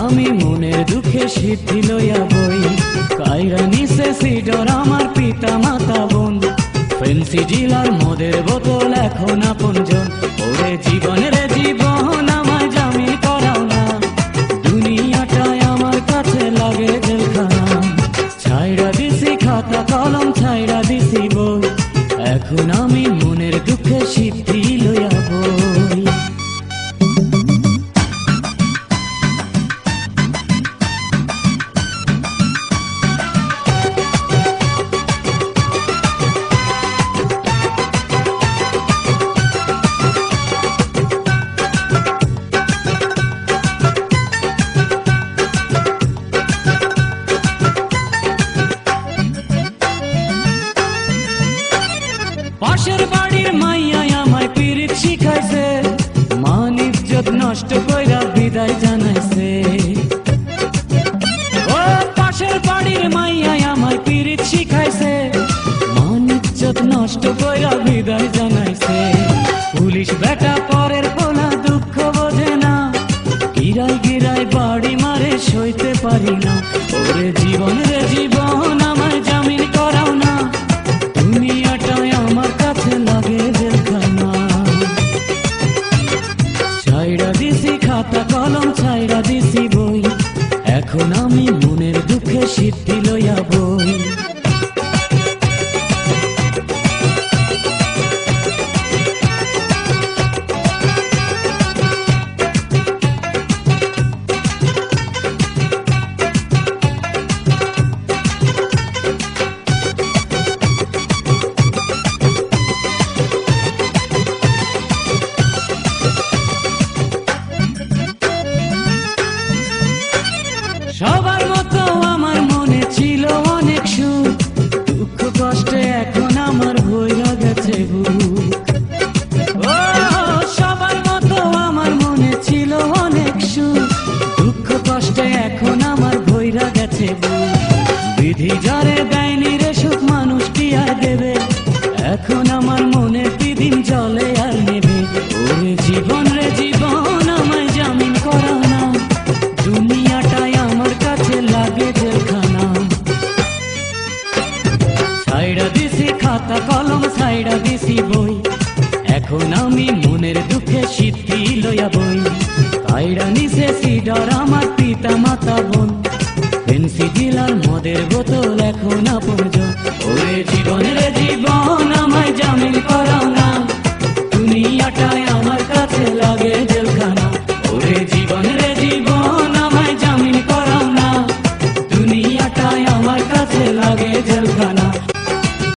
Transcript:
আমি মনের দুঃখে সিদ্ধি লইয়া বই, কাইরা নিছে সিডর আমার পিতা মাতা বোন, ফেন্সি জিলার মদের বোতল এখন আপনজন। ওরে জীবনের জীবন আমায় জামিন করাও না, দুনিয়াটায় আমার কাছে লাগে জেলখানা। ছাইড়া দিছি খাতা কলম, ছাইড়া দিছি বই, এখন আমি মনের দুঃখে সিদ্ধি লইয়া বই। পাশের বাড়ির মাইয়া আমায় পিরিত শিখাইছে, মান ইজ্জত নষ্ট কইরা বিদায় জানাইছে। ও পাশের বাড়ির মাইয়া আমায় পিরিত শিখাইছে, মান ইজ্জত নষ্ট কইরা বিদায় জানাইছে। পুলিশ বেটা পরের পোলা দুঃখ বোঝে না, গিরাই গিরাই বাড়ি মারে সইতে পারি না। ওরে জীবন রে জীবন আমায় জামিন করাও না, দুনিয়াটায় আমার কাছে লাগে জেলখানা। ছাইড়া দিছি খাতা কলম, ছাইড়া দিছি বই, এখন আমি মনের দুঃখে সিদ্ধি লইয়া বই। সবার মতো আমার মনে ছিল অনেক সুখ, দুঃখ কষ্টে এখন আমার ভইরা গেছে বুক। ও সবার মতো আমার মনে ছিল অনেক সুখ, দুঃখ কষ্টে এখন আমার ভইরা গেছে বুক। বিধি যারে দেয়নি রে সুখ, মানুষ কি আর দেবে, এখন আমার মনে দিন জলে আর নেবে। ওরে জীবন রে জীবন আমায় জামিন করাও না, দুনিয়াটায় আমার কাছে লাগে জেলখানা। ছাইড়া দিছি খাতা কলম, ছাইড়া দিছি বই, এখন আমি মনের দুঃখে সিদ্ধি লইয়া বই। কাইড়া নিছে সিডর আমার পিতা মাতা বোন, ফেন্সি জিলার মদের বোতল এখন আপনজন। ওরে জীবন রে জীবন আমায় জামিন করাও না,